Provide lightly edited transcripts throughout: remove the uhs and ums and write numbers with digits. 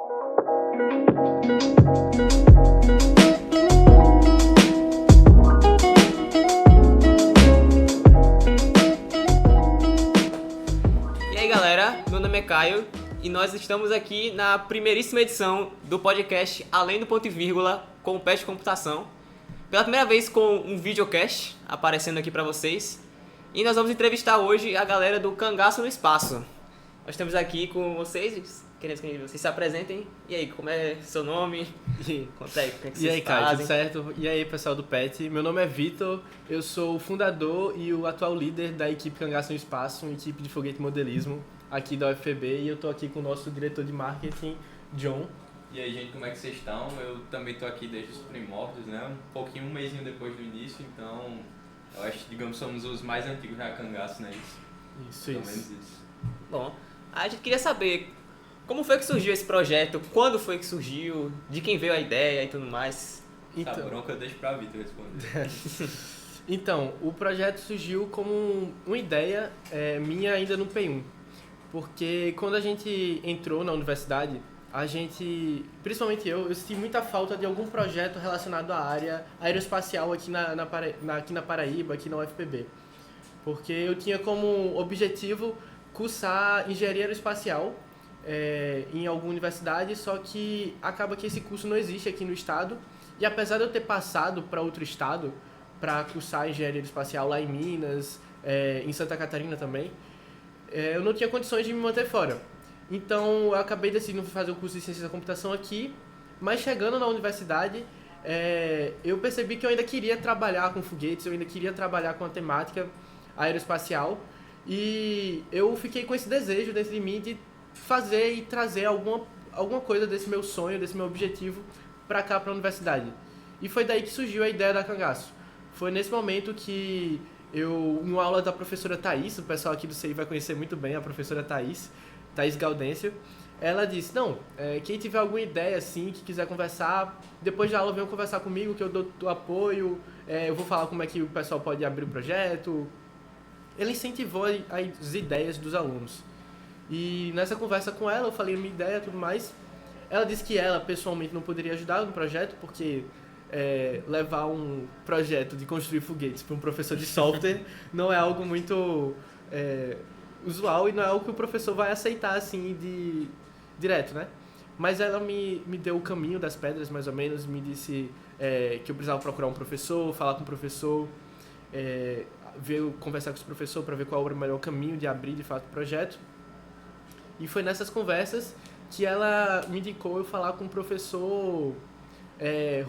E aí galera, meu nome é Caio e nós estamos aqui na primeiríssima edição do podcast Além do Ponto e Vírgula com o PET Computação. Pela primeira vez com um videocast aparecendo aqui pra vocês. E nós vamos entrevistar hoje a galera do Cangaço no Espaço. Nós estamos aqui com vocês, querendo que vocês se apresentem. E aí, como é seu nome? Conta aí, o que é que vocês E aí, Caio, fazem? tudo certo? E aí, pessoal do PET? Meu nome é Vitor, eu sou o fundador e o atual líder da equipe Cangaço no Espaço, uma equipe de foguete modelismo aqui da UFPB, e eu tô aqui com o nosso diretor de marketing, John. E aí, gente, como é que vocês estão? Eu também tô aqui desde os primórdios, né? Um mêsinho depois do início, então eu acho que, digamos, somos os mais antigos da Cangaço, né? Pelo menos isso. Bom, a gente queria saber como foi que surgiu esse projeto, quando foi que surgiu, de quem veio a ideia e tudo mais. Essa bronca eu deixo pra Vitor responder. Então, o projeto surgiu como uma ideia minha ainda no P1, porque quando a gente entrou na universidade, a gente, principalmente eu senti muita falta de algum projeto relacionado à área aeroespacial aqui aqui na Paraíba, aqui na UFPB. Porque eu tinha como objetivo cursar engenharia aeroespacial em alguma universidade, só que acaba que esse curso não existe aqui no estado. E apesar de eu ter passado para outro estado para cursar engenharia aeroespacial lá em Minas, em Santa Catarina também, eu não tinha condições de me manter fora. Então eu acabei decidindo fazer o curso de Ciência da Computação aqui, mas chegando na universidade, eu percebi que eu ainda queria trabalhar com foguetes, eu ainda queria trabalhar com a temática aeroespacial, e eu fiquei com esse desejo dentro de mim de fazer e trazer alguma coisa desse meu sonho, desse meu objetivo para cá, para a universidade. E foi daí que surgiu a ideia da Cangaço. Foi nesse momento que eu, em uma aula da professora Thaís, o pessoal aqui do CI vai conhecer muito bem a professora Thaís Gaudêncio, ela disse, quem tiver alguma ideia assim, que quiser conversar, depois da aula venham conversar comigo, que eu dou apoio, eu vou falar como é que o pessoal pode abrir o projeto. Ele incentivou as ideias dos alunos. E nessa conversa com ela, eu falei a minha ideia e tudo mais. Ela disse que ela, pessoalmente, não poderia ajudar no projeto, porque levar um projeto de construir foguetes para um professor de software não é algo muito usual e não é algo que o professor vai aceitar assim direto, né? Mas ela me deu o caminho das pedras, mais ou menos, me disse que eu precisava procurar um professor, falar com o professor, conversar com esse professor para ver qual era o melhor caminho de abrir de fato o projeto. E foi nessas conversas que ela me indicou eu falar com o professor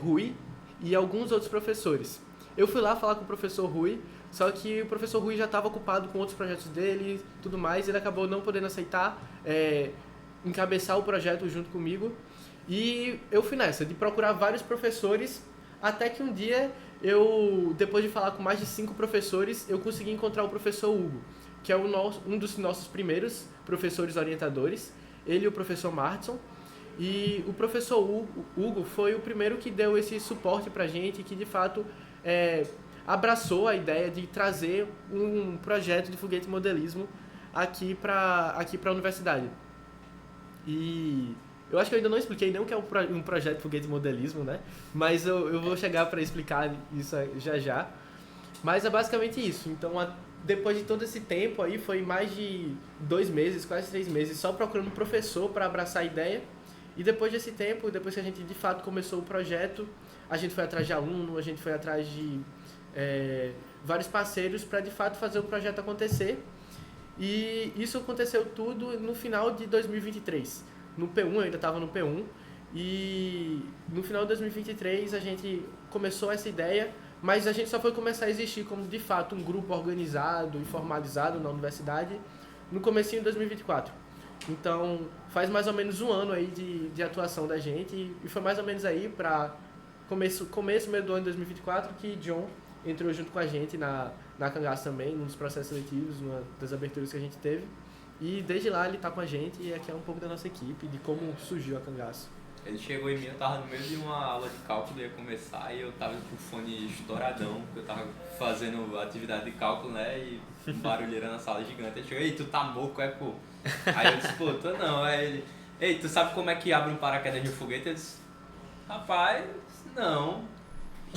Rui e alguns outros professores. Eu fui lá falar com o professor Rui, só que o professor Rui já estava ocupado com outros projetos dele e tudo mais, e ele acabou não podendo aceitar encabeçar o projeto junto comigo. E eu fui nessa, de procurar vários professores, até que um dia, depois de falar com mais de 5 professores, eu consegui encontrar o professor Hugo, que é um dos nossos primeiros professores orientadores, ele e o professor Martinson. E o professor Hugo foi o primeiro que deu esse suporte pra gente, que de fato abraçou a ideia de trazer um projeto de foguete modelismo aqui para a universidade. E eu acho que eu ainda não expliquei nem o que é um projeto de foguete modelismo, né? Mas eu vou chegar para explicar isso já. Mas é basicamente isso. Então, depois de todo esse tempo aí, foi mais de 2 meses, quase 3 meses, só procurando um professor para abraçar a ideia. E depois desse tempo, depois que a gente de fato começou o projeto, a gente foi atrás de aluno, a gente foi atrás de vários parceiros para de fato fazer o projeto acontecer. E isso aconteceu tudo no final de 2023. No P1, eu ainda estava no P1, e no final de 2023 a gente começou essa ideia, mas a gente só foi começar a existir como de fato um grupo organizado e formalizado na universidade no comecinho de 2024. Então faz mais ou menos 1 ano aí de atuação da gente, e foi mais ou menos aí para começo meio do ano de 2024 que John entrou junto com a gente na Cangaço também, num dos processos seletivos, numa das aberturas que a gente teve. E desde lá ele tá com a gente, e aqui é um pouco da nossa equipe, de como surgiu a Cangaço. Ele chegou em mim, eu tava no meio de uma aula de cálculo, ia começar, e eu tava com o fone estouradão, porque eu tava fazendo atividade de cálculo, né, e um barulheira na sala gigante. Ele chegou, ei, tu tá moco, pô? Aí eu disse, pô, tô não. Aí ele, Ei, tu sabe como é que abre um paraquedas de um foguete? Eu disse, rapaz, não.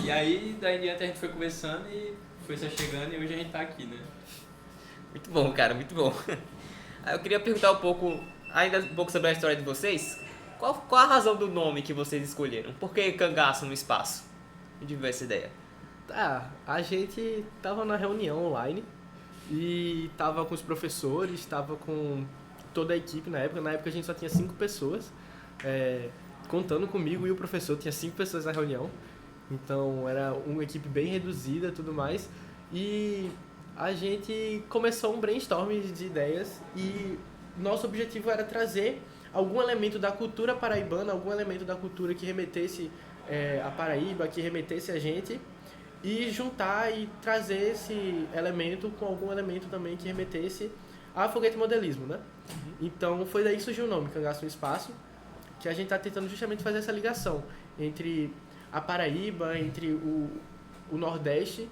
E aí, daí em diante a gente foi conversando e foi se chegando e hoje a gente tá aqui, né? Muito bom, cara, muito bom. Aí eu queria perguntar ainda um pouco sobre a história de vocês. Qual a razão do nome que vocês escolheram? Por que Cangaço no espaço? Me tive essa ideia. Tá, a gente tava na reunião online e tava com os professores, tava com toda a equipe na época. Na época a gente só tinha 5 pessoas, contando comigo e o professor, tinha 5 pessoas na reunião. Então era uma equipe bem reduzida e tudo mais. E a gente começou um brainstorm de ideias e nosso objetivo era trazer algum elemento da cultura paraibana, algum elemento da cultura que remetesse a Paraíba, que remetesse a gente, e juntar e trazer esse elemento com algum elemento também que remetesse a foguete modelismo, né? Então foi daí que surgiu o nome, Cangaço no Espaço, que a gente está tentando justamente fazer essa ligação entre a Paraíba, entre o Nordeste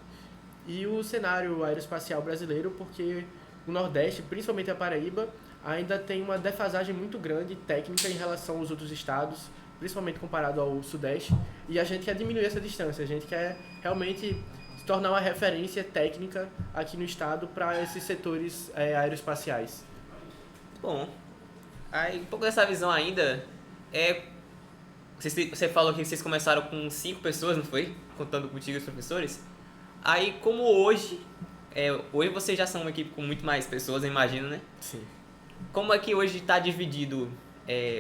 e o cenário aeroespacial brasileiro, porque o Nordeste, principalmente a Paraíba, ainda tem uma defasagem muito grande técnica em relação aos outros estados, principalmente comparado ao Sudeste, e a gente quer diminuir essa distância, a gente quer realmente se tornar uma referência técnica aqui no estado para esses setores aeroespaciais. Bom, aí um pouco dessa visão ainda, você falou que vocês começaram com 5 pessoas, não foi? Contando contigo os professores. Aí, como hoje vocês já são uma equipe com muito mais pessoas, eu imagino, né? Sim. Como é que hoje está dividido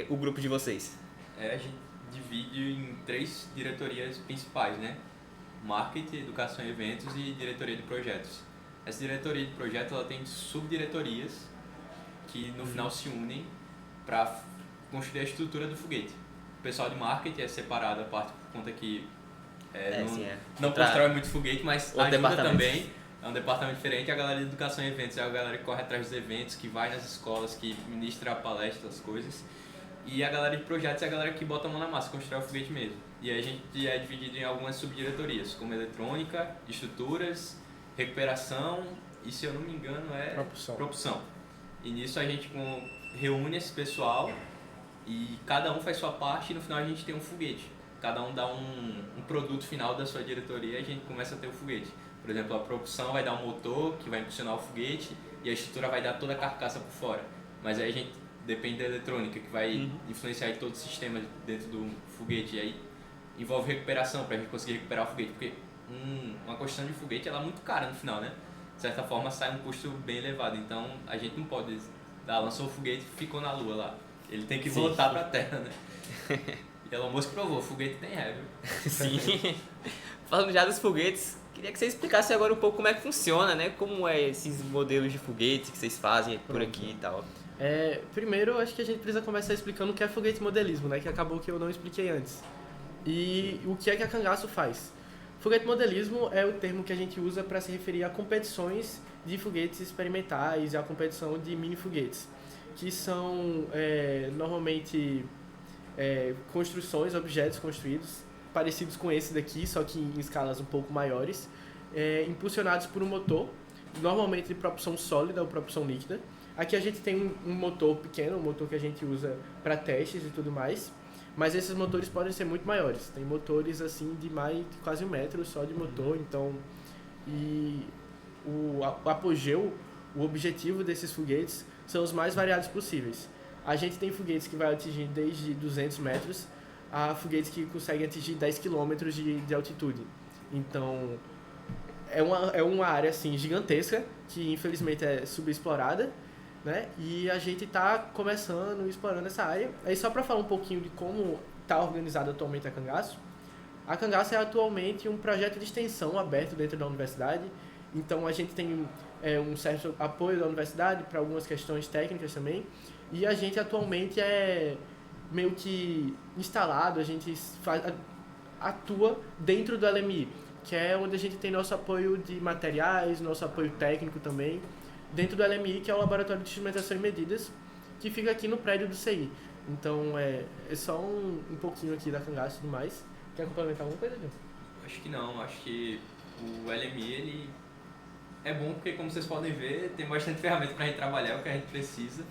o grupo de vocês? A gente divide em 3 diretorias principais, né? Marketing, Educação e Eventos e Diretoria de Projetos. Essa diretoria de projetos ela tem subdiretorias que no final se unem para construir a estrutura do foguete. O pessoal de marketing é separado a parte por conta que não constrói muito foguete, mas ajuda também. É um departamento diferente. A galera de Educação e Eventos é a galera que corre atrás dos eventos, que vai nas escolas, que ministra palestras, coisas. E a galera de projetos é a galera que bota a mão na massa, constrói o foguete mesmo. E aí a gente é dividido em algumas subdiretorias, como eletrônica, estruturas, recuperação e, se eu não me engano, propulsão. E nisso a gente reúne esse pessoal e cada um faz sua parte e no final a gente tem um foguete. Cada um dá um produto final da sua diretoria e a gente começa a ter o foguete. Por exemplo, a propulsão vai dar um motor que vai impulsionar o foguete e a estrutura vai dar toda a carcaça por fora. Mas aí a gente depende da eletrônica, que vai influenciar em todo o sistema dentro do foguete. E aí envolve recuperação, para a gente conseguir recuperar o foguete, porque uma construção de foguete ela é muito cara no final, né? De certa forma sai um custo bem elevado, então a gente não pode lançou o foguete e ficou na lua lá. Ele tem que voltar para a Terra, né? E Elon Musk provou, o foguete tem ré, viu? Sim. Falando já dos foguetes, queria que você explicasse agora um pouco como é que funciona, né? Como é esses modelos de foguetes que vocês fazem por aqui e tal. Primeiro, acho que a gente precisa começar explicando o que é foguete modelismo, né? Que acabou que eu não expliquei antes. E o que é que a Cangaço faz? Foguete modelismo é o termo que a gente usa para se referir a competições de foguetes experimentais e a competição de mini foguetes, que são normalmente construções, objetos construídos parecidos com esse daqui, só que em escalas um pouco maiores, impulsionados por um motor, normalmente de propulsão sólida ou propulsão líquida. Aqui a gente tem um motor pequeno, um motor que a gente usa para testes e tudo mais, mas esses motores podem ser muito maiores. Tem motores assim de quase 1 metro só de motor, então o apogeu, o objetivo desses foguetes são os mais variados possíveis. A gente tem foguetes que vai atingir desde 200 metros a foguetes que conseguem atingir 10 km de altitude. Então é uma área assim gigantesca que infelizmente é subexplorada, né? E a gente está começando, explorando essa área. Aí só para falar um pouquinho de como está organizada atualmente a Cangaço é atualmente um projeto de extensão aberto dentro da universidade. Então a gente tem um certo apoio da universidade para algumas questões técnicas também. E a gente atualmente é meio que instalado, a gente atua dentro do LMI, que é onde a gente tem nosso apoio de materiais, nosso apoio técnico também, dentro do LMI, que é o Laboratório de Instrumentação e Medidas, que fica aqui no prédio do CI. Então, é só um pouquinho aqui da Cangaço e tudo mais. Quer complementar alguma coisa, Gil? Acho que não, acho que o LMI, ele é bom porque, como vocês podem ver, tem bastante ferramenta pra gente trabalhar, o que a gente precisa.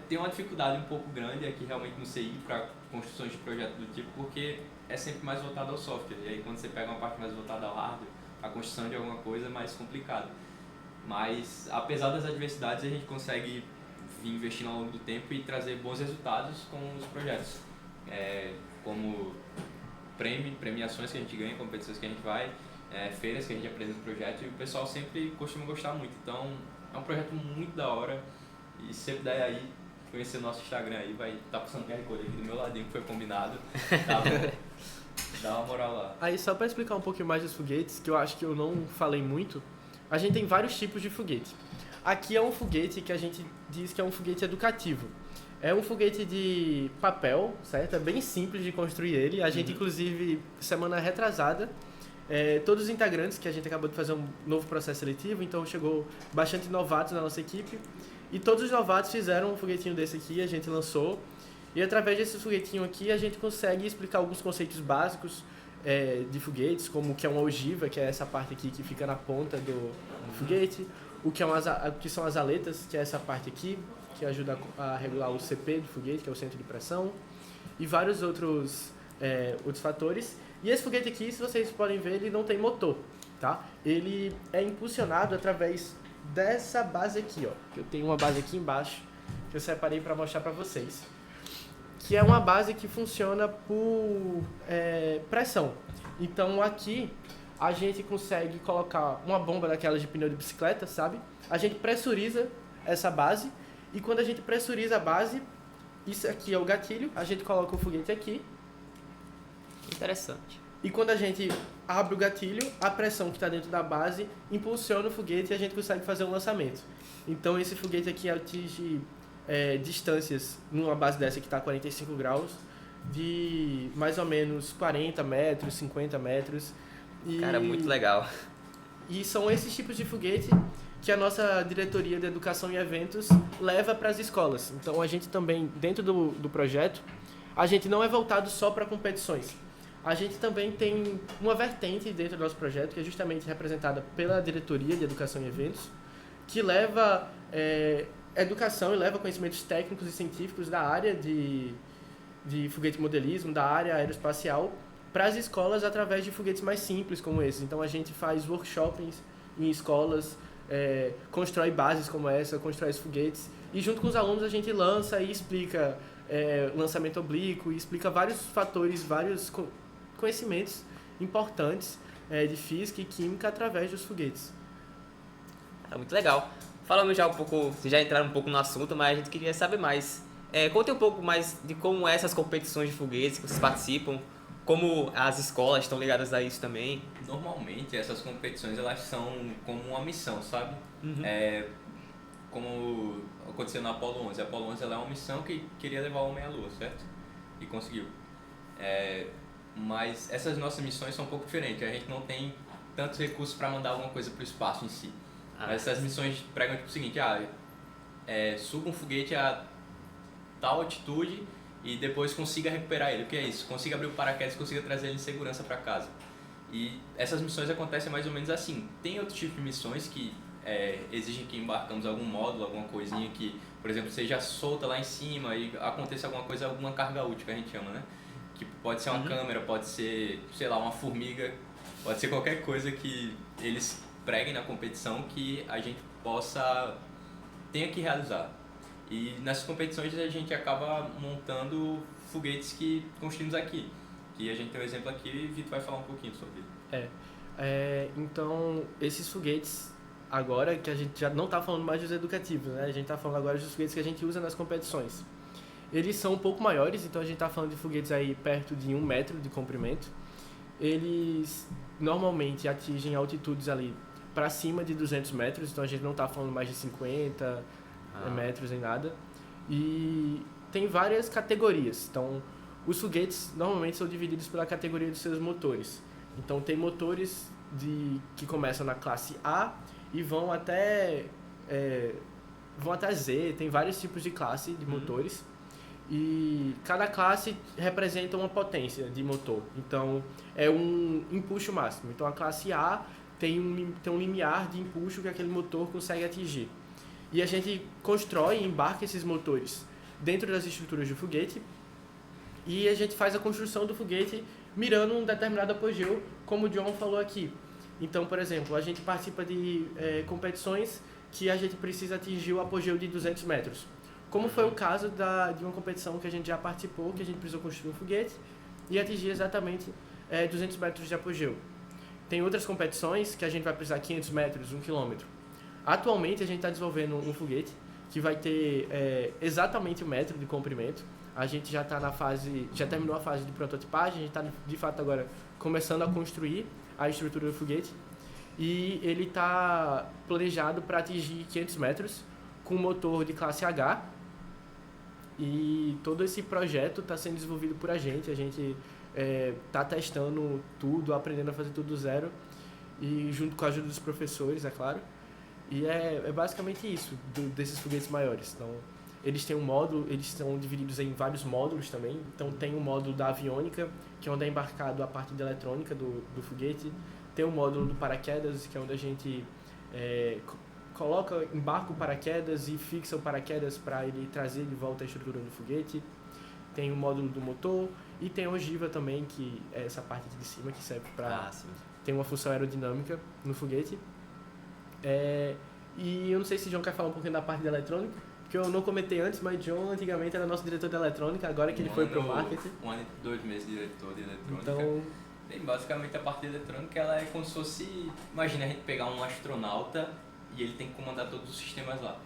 Tem uma dificuldade um pouco grande aqui realmente no CI para construções de projeto do tipo, porque é sempre mais voltado ao software. E aí quando você pega uma parte mais voltada ao hardware, a construção de alguma coisa é mais complicada. Mas apesar das adversidades, a gente consegue vir investindo ao longo do tempo e trazer bons resultados com os projetos. Como premiações que a gente ganha, competições que a gente vai, feiras que a gente apresenta o projeto, e o pessoal sempre costuma gostar muito. Então é um projeto muito da hora, e se você puder aí conhecer o nosso Instagram aí, vai estar passando o QR Code aqui do meu ladinho que foi combinado, tá bom? Dá uma moral lá. Aí só para explicar um pouquinho mais dos foguetes, que eu acho que eu não falei muito, a gente tem vários tipos de foguete. Aqui é um foguete que a gente diz que é um foguete educativo. É um foguete de papel, certo? É bem simples de construir ele. A gente, inclusive, semana retrasada, todos os integrantes, que a gente acabou de fazer um novo processo seletivo, então chegou bastante novatos na nossa equipe. E todos os novatos fizeram um foguetinho desse aqui, a gente lançou. E através desse foguetinho aqui, a gente consegue explicar alguns conceitos básicos de foguetes, como o que é uma ogiva, que é essa parte aqui que fica na ponta do foguete. O que são as aletas, que é essa parte aqui, que ajuda a regular o CP do foguete, que é o centro de pressão. E vários outros fatores. E esse foguete aqui, se vocês podem ver, ele não tem motor, tá? Ele é impulsionado através dessa base aqui, ó. Eu tenho uma base aqui embaixo, que eu separei para mostrar para vocês. Que é uma base que funciona por pressão. Então aqui a gente consegue colocar uma bomba daquelas de pneu de bicicleta, sabe? A gente pressuriza essa base, e quando a gente pressuriza a base, isso aqui é o gatilho, a gente coloca o foguete aqui. Interessante. E quando a gente abre o gatilho, a pressão que está dentro da base impulsiona o foguete e a gente consegue fazer um lançamento. Então esse foguete aqui atinge distâncias, numa base dessa que está a 45 graus, de mais ou menos 40 metros, 50 metros. Cara, muito legal. E são esses tipos de foguete que a nossa diretoria de educação e eventos leva para as escolas. Então a gente também, dentro do projeto, a gente não é voltado só para competições. A gente também tem uma vertente dentro do nosso projeto, que é justamente representada pela diretoria de educação e eventos, que leva educação e leva conhecimentos técnicos e científicos da área de foguete modelismo, da área aeroespacial, para as escolas através de foguetes mais simples como esses. Então a gente faz workshops em escolas, constrói bases como essa, constrói esses foguetes, e junto com os alunos a gente lança e explica lançamento oblíquo, e explica vários fatores, vários conhecimentos importantes de física e química através dos foguetes. É muito legal. Falando já um pouco, vocês já entraram um pouco no assunto, mas a gente queria saber mais. Conte um pouco mais de como essas competições de foguetes que vocês participam, como as escolas estão ligadas a isso também. Normalmente essas competições elas são como uma missão, sabe? Como aconteceu na Apollo 11. A Apollo 11 ela é uma missão que queria levar o homem à Lua, certo? E conseguiu. Mas essas nossas missões são um pouco diferentes. A gente não tem tantos recursos para mandar alguma coisa para o espaço em si. Mas essas missões pregam tipo o seguinte: suba um foguete a tal altitude e depois consiga recuperar ele. O que é isso? Consiga abrir o paraquedas e consiga trazer ele em segurança para casa. E essas missões acontecem mais ou menos assim. Tem outros tipos de missões que exigem que embarcamos algum módulo, alguma coisinha que, por exemplo, seja solta lá em cima e aconteça alguma coisa, alguma carga útil que a gente chama, né? Que pode ser uma câmera, pode ser, sei lá, uma formiga, pode ser qualquer coisa que eles preguem na competição que a gente tenha que realizar. E nessas competições a gente acaba montando foguetes que construímos aqui. Que a gente tem um exemplo aqui e o Vitor vai falar um pouquinho sobre ele. Então, esses foguetes, agora que a gente já não está falando mais dos educativos, né? A gente está falando agora dos foguetes que a gente usa nas competições. Eles são um pouco maiores, então a gente está falando de foguetes aí perto de 1 metro de comprimento. Eles normalmente atingem altitudes ali para cima de 200 metros, então a gente não está falando mais de 50 metros nem nada. E tem várias categorias. Então, os foguetes normalmente são divididos pela categoria dos seus motores. Então, tem motores que começam na classe A e vão até Z. Tem vários tipos de classe de motores. E cada classe representa uma potência de motor. Então, é um empuxo máximo. Então, a classe A tem um limiar de empuxo que aquele motor consegue atingir. E a gente constrói e embarca esses motores dentro das estruturas do foguete e a gente faz a construção do foguete mirando um determinado apogeu, como o John falou aqui. Então, por exemplo, a gente participa de competições que a gente precisa atingir o apogeu de 200 metros. Como foi o caso de uma competição que a gente já participou, que a gente precisou construir um foguete e atingir exatamente 200 metros de apogeu. Tem outras competições que a gente vai precisar 500 metros, 1 quilômetro. Atualmente a gente está desenvolvendo um foguete que vai ter exatamente 1 metro de comprimento. A gente já está já terminou a fase de prototipagem, a gente está de fato agora começando a construir a estrutura do foguete. E ele está planejado para atingir 500 metros com motor de classe H. E todo esse projeto está sendo desenvolvido por a gente está testando tudo, aprendendo a fazer tudo do zero, e junto com a ajuda dos professores, é claro. E é basicamente isso, desses foguetes maiores. Então, eles têm um módulo, eles são divididos em vários módulos também. Então, tem um módulo da aviônica, que é onde é embarcado a parte de eletrônica do foguete. Tem um módulo do paraquedas, que é onde a gente embarca o paraquedas e fixa o paraquedas para ele trazer de volta a estrutura do foguete. Tem o módulo do motor e tem a ogiva também, que é essa parte aqui de cima que serve para... tem uma função aerodinâmica no foguete. E eu não sei se o John quer falar um pouquinho da parte da eletrônica, que eu não comentei antes, mas John antigamente era nosso diretor de eletrônica, agora que ele foi pro marketing. 1 ano e 2 meses de diretor de eletrônica. Então... Bem, basicamente a parte de eletrônica ela é como se fosse... Imagina a gente pegar um astronauta e ele tem que comandar todos os sistemas lá.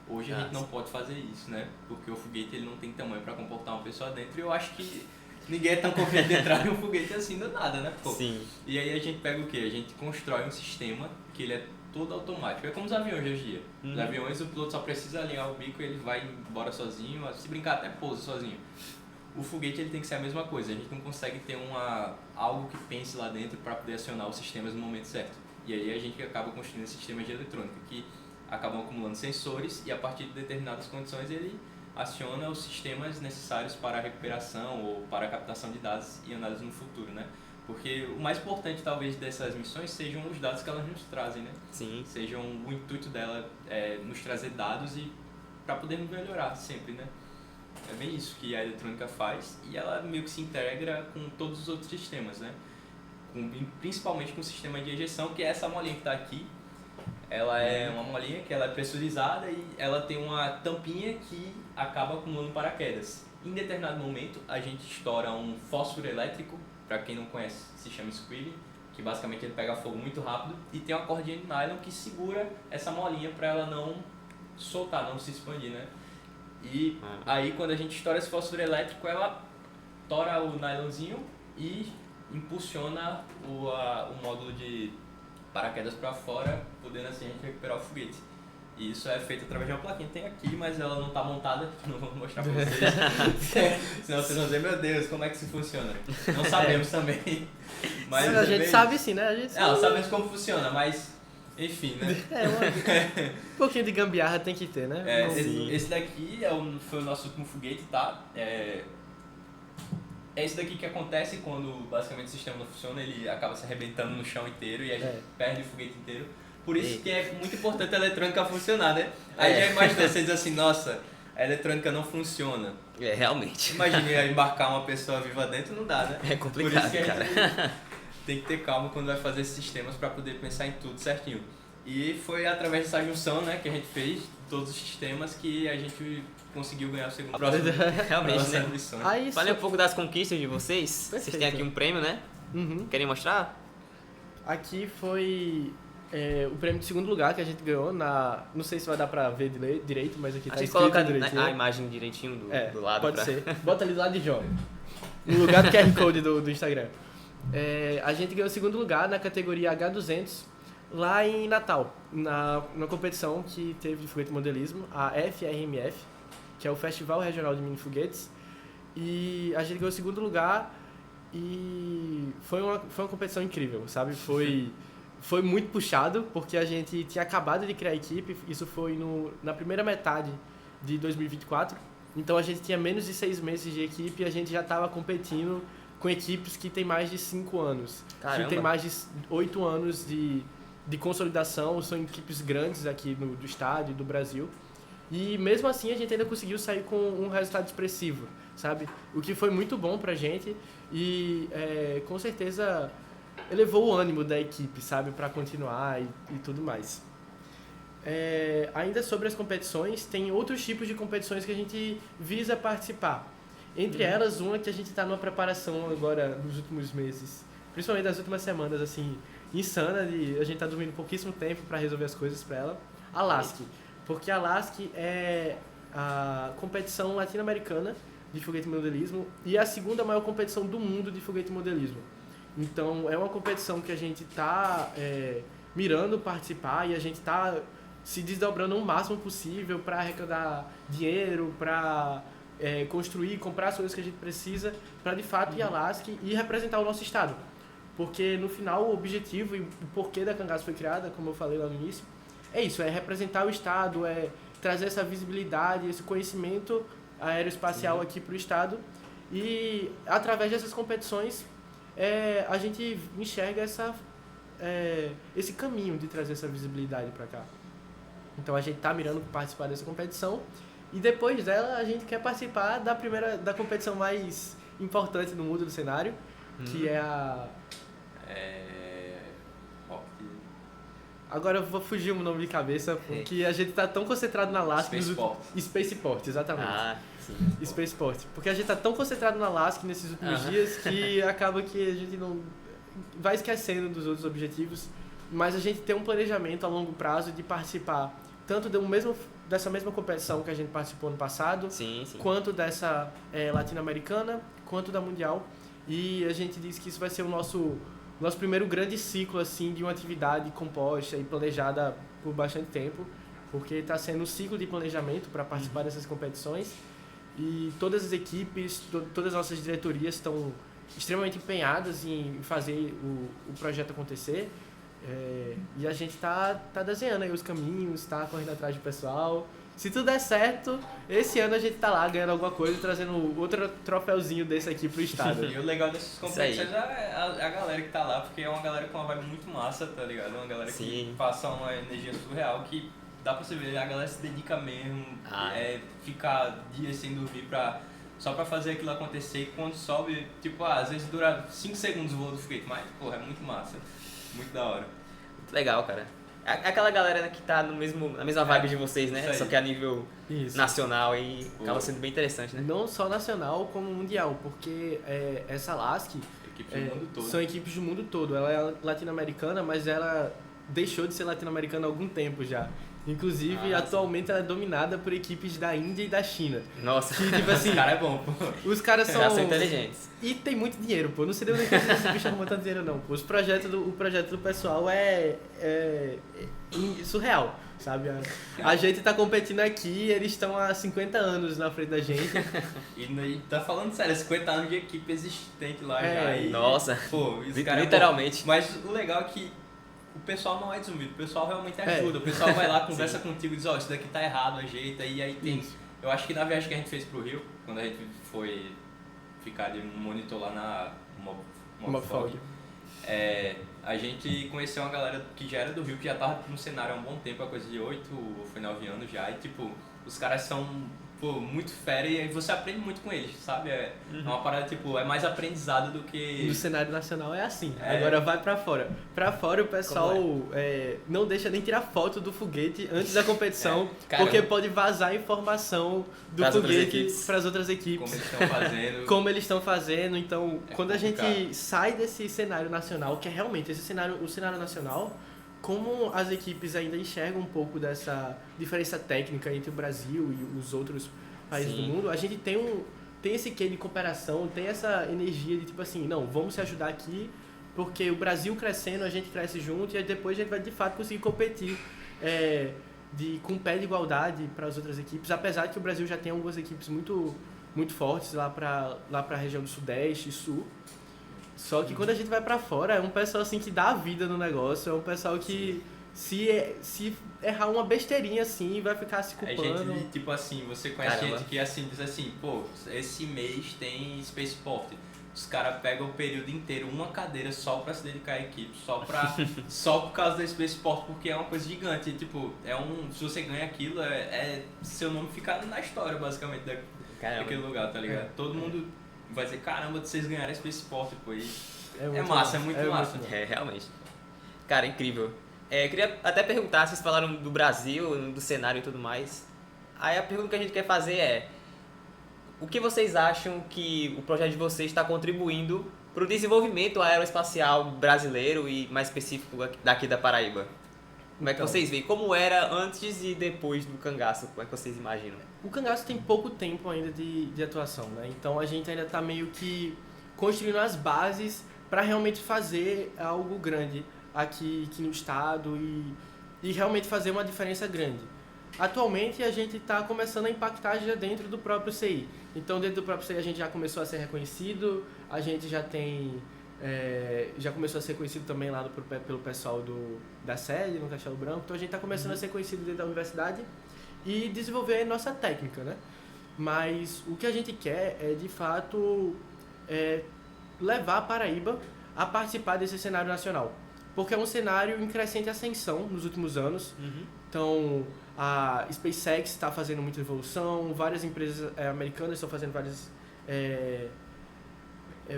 Hoje a gente não pode fazer isso, né? Porque o foguete ele não tem tamanho para comportar uma pessoa dentro, e eu acho que ninguém é tão confiante de entrar em um foguete assim do nada, né? Pô? Sim. E aí a gente pega o quê? A gente constrói um sistema que ele é todo automático. É como os aviões hoje em dia. Os aviões o piloto só precisa alinhar o bico e ele vai embora sozinho, se brincar até pousa sozinho. O foguete ele tem que ser a mesma coisa. A gente não consegue ter algo que pense lá dentro para poder acionar os sistemas no momento certo. E aí a gente acaba construindo sistemas de eletrônica que acabam acumulando sensores e a partir de determinadas condições ele aciona os sistemas necessários para a recuperação ou para a captação de dados e análise no futuro, né? Porque o mais importante talvez dessas missões sejam os dados que elas nos trazem, né? Sim. Sejam o intuito dela nos trazer dados e para podermos melhorar sempre, né? É bem isso que a eletrônica faz e ela meio que se integra com todos os outros sistemas, né? Principalmente com o sistema de ejeção, que é essa molinha que está aqui. Ela é uma molinha que ela é pressurizada e ela tem uma tampinha que acaba acumulando paraquedas. Em determinado momento, a gente estoura um fósforo elétrico, para quem não conhece, se chama squealing, que basicamente ele pega fogo muito rápido, e tem uma cordinha de nylon que segura essa molinha para ela não soltar, não se expandir, né? E aí quando a gente estoura esse fósforo elétrico, ela tora o nylonzinho e impulsiona o módulo de paraquedas para fora, podendo assim a gente recuperar o foguete. E isso é feito através de uma plaquinha que tem aqui, mas ela não está montada, não vou mostrar para vocês. Senão vocês vão dizer, meu Deus, como é que isso funciona? Não sabemos também. Mas a gente sabe sim, né? A gente sabe. Sabemos como funciona, mas enfim, né? Um pouquinho de gambiarra tem que ter, né? Esse daqui foi o nosso último foguete, tá? É isso daqui que acontece quando basicamente o sistema não funciona, ele acaba se arrebentando no chão inteiro e a gente perde o foguete inteiro. Por isso que é muito importante a eletrônica funcionar, né? Aí já imagina, você diz assim, nossa, a eletrônica não funciona. Realmente. Imagina embarcar uma pessoa viva dentro, não dá, né? É complicado, Por isso que a gente cara. tem que ter calma quando vai fazer esses sistemas para poder pensar em tudo certinho. E foi através dessa junção, né, que a gente fez todos os sistemas que a gente conseguiu ganhar o segundo Realmente, né? Missões. Fale um pouco das conquistas de vocês. Perfeito. Vocês têm aqui um prêmio, né? Querem mostrar? Aqui foi o prêmio de segundo lugar que a gente ganhou não sei se vai dar pra ver direito, mas aqui A tá gente escrito coloca direitinho. a imagem direitinho do lado. Pode ser. Bota ali do lado de João. No lugar do QR Code do Instagram. A gente ganhou o segundo lugar na categoria H200 lá em Natal, na competição que teve de foguete modelismo, a FRMF, que é o Festival Regional de Mini Foguetes. E a gente ganhou o segundo lugar e foi uma competição incrível, sabe? Foi muito puxado, porque a gente tinha acabado de criar a equipe, isso foi na primeira metade de 2024, então a gente tinha menos de 6 meses de equipe e a gente já estava competindo com equipes que tem mais de 5 anos, Caramba. que tem mais de 8 anos de de consolidação, são equipes grandes aqui do estado e do Brasil. E mesmo assim a gente ainda conseguiu sair com um resultado expressivo, sabe? O que foi muito bom pra gente e com certeza elevou o ânimo da equipe, sabe? Pra continuar e tudo mais. Ainda sobre as competições, tem outros tipos de competições que a gente visa participar. Entre elas, uma que a gente está numa preparação agora nos últimos meses, principalmente nas últimas semanas, assim, insana, a gente tá dormindo pouquíssimo tempo para resolver as coisas para ela, a LASK. Porque a LASK é a competição latino-americana de foguete modelismo e a segunda maior competição do mundo de foguete modelismo. Então, é uma competição que a gente tá mirando participar e a gente tá se desdobrando o máximo possível para arrecadar dinheiro, para construir, comprar as coisas que a gente precisa para de fato ir a LASK e representar o nosso estado. Porque no final o objetivo e o porquê da Cangaço foi criada, como eu falei lá no início, é isso, é representar o estado, é trazer essa visibilidade, esse conhecimento aeroespacial aqui para o estado e através dessas competições a gente enxerga esse caminho de trazer essa visibilidade para cá. Então a gente está mirando participar dessa competição e depois dela a gente quer participar da competição mais importante no mundo do cenário, que é a... Agora eu vou fugir o nome de cabeça, porque a gente tá tão concentrado na LASK... Spaceport, exatamente. Ah, sim. Spaceport. Porque a gente tá tão concentrado na LASK nesses últimos dias que acaba que a gente não... vai esquecendo dos outros objetivos, mas a gente tem um planejamento a longo prazo de participar tanto dessa mesma competição que a gente participou no passado, quanto dessa latino-americana, quanto da mundial. E a gente diz que isso vai ser o nosso primeiro grande ciclo assim, de uma atividade composta e planejada por bastante tempo, porque está sendo um ciclo de planejamento para participar dessas competições. E todas as equipes, todas as nossas diretorias estão extremamente empenhadas em fazer o projeto acontecer. E a gente tá desenhando aí os caminhos, tá correndo atrás do pessoal. Se tudo der certo, esse ano a gente tá lá ganhando alguma coisa e trazendo outro troféuzinho desse aqui pro estado. E o legal dessas competições é a galera que tá lá, porque é uma galera com uma vibe muito massa, tá ligado? Uma galera que passa uma energia surreal, que dá pra você ver, a galera se dedica mesmo, fica dias sem dormir só pra fazer aquilo acontecer. E quando sobe, tipo, às vezes dura 5 segundos o voo do foguete, mas, porra, é muito massa, muito da hora. Muito legal, cara. Aquela galera que tá na mesma vibe de vocês, né? Só que a nível nacional e acaba sendo bem interessante, né? Não só nacional, como mundial, porque essa LASK são equipes do mundo todo. Ela é latino-americana, mas ela deixou de ser latino-americana há algum tempo já. Inclusive, atualmente ela é dominada por equipes da Índia e da China. Nossa, que, tipo assim, os caras é bom, pô. Os caras são inteligentes. E tem muito dinheiro, pô. Não sei de onde esses bichos arrumam tanto dinheiro, não. Pô. O projeto do pessoal é surreal, sabe? A gente tá competindo aqui, eles estão há 50 anos na frente da gente. E tá falando sério, 50 anos de equipe existente lá já. E, nossa, pô, literalmente. Mas o legal é que o pessoal não é desumilde, o pessoal realmente ajuda. O pessoal vai lá, conversa contigo e diz, isso daqui tá errado, ajeita. E aí tem... Eu acho que na viagem que a gente fez pro Rio, quando a gente foi ficar de monitor lá na Mobfog, a gente conheceu uma galera que já era do Rio, que já tava no cenário há um bom tempo, há coisa de 8 ou 9 anos já. E tipo, os caras são... Pô, muito fera e você aprende muito com eles, sabe? É uma parada, tipo, é mais aprendizado do que... No cenário nacional é assim, agora vai pra fora. Pra fora o pessoal não deixa nem tirar foto do foguete antes da competição, porque pode vazar informação do foguete pras outras equipes. Como eles estão fazendo. Então, quando a gente sai desse cenário nacional, que é realmente o cenário nacional, como as equipes ainda enxergam um pouco dessa diferença técnica entre o Brasil e os outros países do mundo, a gente tem esse quê de cooperação, tem essa energia de tipo assim, não, vamos se ajudar aqui, porque o Brasil crescendo, a gente cresce junto e aí depois a gente vai de fato conseguir competir com pé de igualdade para as outras equipes, apesar que o Brasil já tem algumas equipes muito, muito fortes lá para a região do Sudeste e Sul. Só que quando a gente vai pra fora, é um pessoal assim que dá a vida no negócio, é um pessoal que se errar uma besteirinha assim, vai ficar se culpando. É gente, tipo assim, você conhece gente que assim, diz assim, pô, esse mês tem Spaceport, os caras pegam o período inteiro, uma cadeira só pra se dedicar à equipe, só por causa desse esporte, porque é uma coisa gigante. Tipo, se você ganha aquilo, seu nome fica na história, basicamente, daquele lugar, tá ligado? Todo mundo vai dizer, caramba, vocês ganharam esse esporte, pô. É massa, é muito massa. Realmente. Cara, incrível. Queria até perguntar, vocês falaram do Brasil, do cenário e tudo mais. Aí a pergunta que a gente quer fazer é: o que vocês acham que o projeto de vocês está contribuindo para o desenvolvimento aeroespacial brasileiro e mais específico daqui da Paraíba? Como é que vocês veem? Como era antes e depois do Cangaço? Como é que vocês imaginam? O Cangaço tem pouco tempo ainda de atuação, né? Então a gente ainda está meio que construindo as bases para realmente fazer algo grande aqui no estado e realmente fazer uma diferença grande. Atualmente a gente está começando a impactar já dentro do próprio CI. Então dentro do próprio CI a gente já começou a ser reconhecido, a gente já tem já começou a ser conhecido também lá pelo pessoal da sede, no Castelo Branco. Então a gente está começando a ser conhecido dentro da universidade e desenvolver nossa técnica, né? Mas o que a gente quer é de fato levar a Paraíba a participar desse cenário nacional. Porque é um cenário em crescente ascensão nos últimos anos. Então, a SpaceX está fazendo muita evolução, várias empresas americanas estão fazendo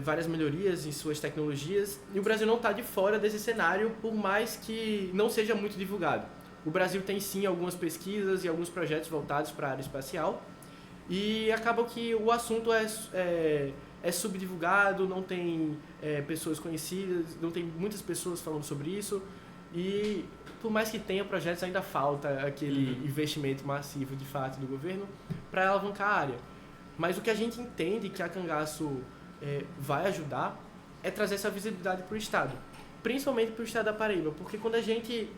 várias melhorias em suas tecnologias, e o Brasil não está de fora desse cenário, por mais que não seja muito divulgado. O Brasil tem sim algumas pesquisas e alguns projetos voltados para a área espacial, e acaba que o assunto é subdivulgado, não tem pessoas conhecidas, não tem muitas pessoas falando sobre isso, e por mais que tenha projetos, ainda falta aquele investimento massivo de fato do governo para alavancar a área. Mas o que a gente entende que a Cangaço vai ajudar é trazer essa visibilidade para o estado, principalmente para o estado da Paraíba, porque quando a gente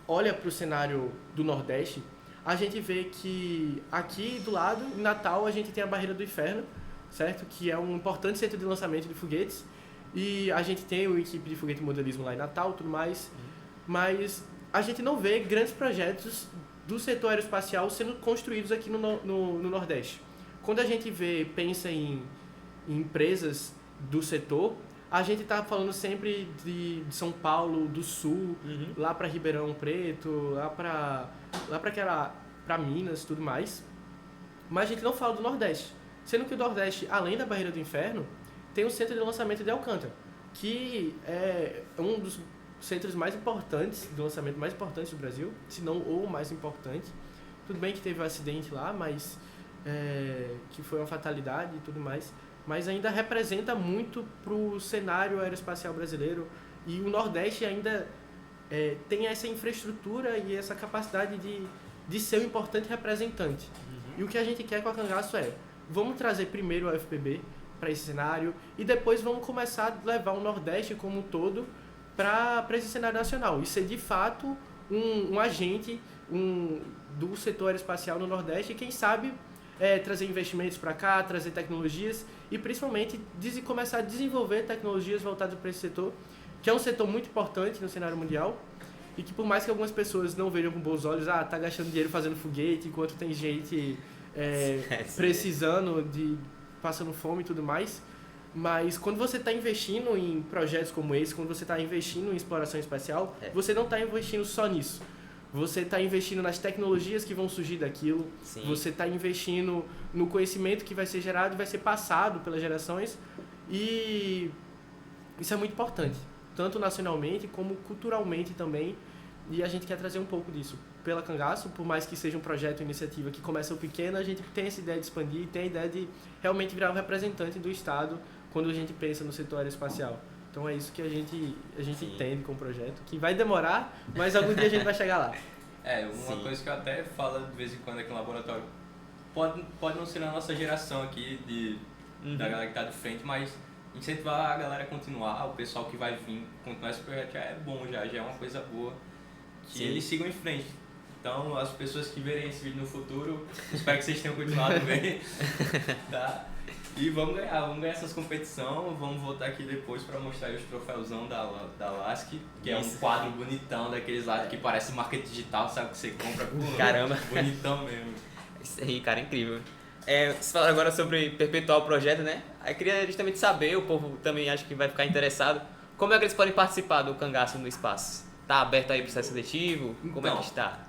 olha para o cenário do Nordeste, a gente vê que aqui do lado, em Natal, a gente tem a Barreira do Inferno, certo? Que é um importante centro de lançamento de foguetes, e a gente tem uma equipe de foguete modelismo lá em Natal, tudo mais, mas a gente não vê grandes projetos do setor aeroespacial sendo construídos aqui no Nordeste. Quando a gente pensa em empresas do setor, a gente está falando sempre de São Paulo, do Sul, lá para Ribeirão Preto, lá para Minas, tudo mais. Mas a gente não fala do Nordeste. Sendo que o Nordeste, além da Barreira do Inferno, tem o centro de lançamento de Alcântara, que é um dos centros mais importantes, do lançamento mais importantes do Brasil, se não o mais importante. Tudo bem que teve um acidente lá, mas que foi uma fatalidade e tudo mais, mas ainda representa muito para o cenário aeroespacial brasileiro, e o Nordeste ainda tem essa infraestrutura e essa capacidade de ser um importante representante. E o que a gente quer com a Cangaço vamos trazer primeiro a UFPB para esse cenário e depois vamos começar a levar o Nordeste como um todo para esse cenário nacional e ser de fato um agente do setor aeroespacial no Nordeste e quem sabe trazer investimentos para cá, trazer tecnologias e principalmente começar a desenvolver tecnologias voltadas para esse setor, que é um setor muito importante no cenário mundial e que por mais que algumas pessoas não vejam com bons olhos, tá gastando dinheiro fazendo foguete enquanto tem gente precisando passando fome e tudo mais, mas quando você está investindo em projetos como esse, quando você está investindo em exploração espacial, você não está investindo só nisso. Você está investindo nas tecnologias que vão surgir daquilo, você está investindo no conhecimento que vai ser gerado e vai ser passado pelas gerações, e isso é muito importante, tanto nacionalmente como culturalmente também, e a gente quer trazer um pouco disso pela Cangaço, por mais que seja um projeto, uma iniciativa que começa pequena, a gente tem essa ideia de expandir, tem a ideia de realmente virar um representante do Estado quando a gente pensa no setor aeroespacial. Então é isso que a gente entende com o projeto, que vai demorar, mas algum dia a gente vai chegar lá. Uma coisa que eu até falo de vez em quando aqui no laboratório, pode não ser na nossa geração aqui, da galera que está de frente, mas incentivar a galera a continuar, o pessoal que vai vir continuar esse projeto já é bom, já é uma coisa boa, que eles sigam em frente. Então, as pessoas que verem esse vídeo no futuro, espero que vocês tenham continuado bem, tá? E vamos ganhar essas competições, vamos voltar aqui depois para mostrar os troféuzão da LASK, que é um quadro bonitão, daqueles lá que parece marca digital, sabe, que você compra, caramba, bonitão mesmo. Isso aí, cara, incrível. Vocês falaram agora sobre perpetuar o projeto, né? Aí eu queria justamente saber, o povo também acho que vai ficar interessado, como é que eles podem participar do Cangaço no Espaço? Tá aberto aí o processo seletivo? Como é Então, que está?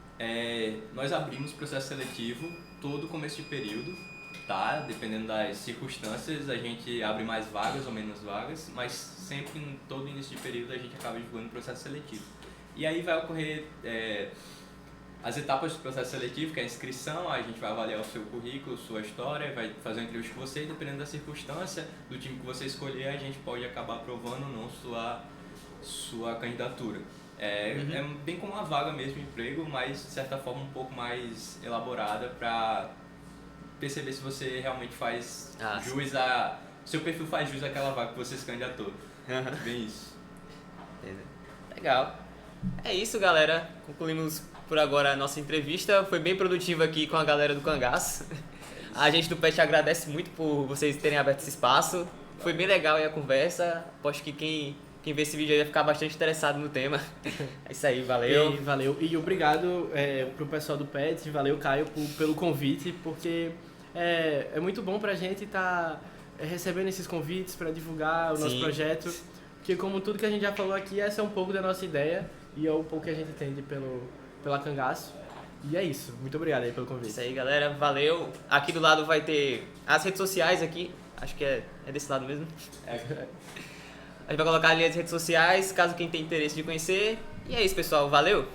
Nós abrimos processo seletivo todo começo de período, tá? Dependendo das circunstâncias, a gente abre mais vagas ou menos vagas, mas sempre em todo início de período a gente acaba divulgando o processo seletivo. E aí vai ocorrer as etapas do processo seletivo, que é a inscrição, a gente vai avaliar o seu currículo, sua história, vai fazer uma entrevista com você e dependendo da circunstância, do time que você escolher, a gente pode acabar aprovando ou não sua candidatura. É bem como uma vaga mesmo de emprego, mas de certa forma um pouco mais elaborada para perceber se você realmente faz jus a... seu perfil faz jus àquela vaga que você se candidatou. Bem isso. Legal. É isso, galera. Concluímos por agora a nossa entrevista. Foi bem produtiva aqui com a galera do Cangaço. A gente do PET agradece muito por vocês terem aberto esse espaço. Foi bem legal aí a conversa. Aposto que quem vê esse vídeo aí vai ficar bastante interessado no tema. É isso aí, valeu. Valeu. E obrigado pro pessoal do PET, valeu, Caio, pelo convite, porque é muito bom pra gente estar recebendo esses convites para divulgar o nosso projeto. Porque como tudo que a gente já falou aqui, essa é um pouco da nossa ideia e é um pouco que a gente entende pela Cangaço. E é isso. Muito obrigado aí pelo convite. Isso aí, galera. Valeu. Aqui do lado vai ter as redes sociais aqui. Acho que é desse lado mesmo. A gente vai colocar ali as redes sociais, caso quem tenha interesse de conhecer. E é isso, pessoal. Valeu!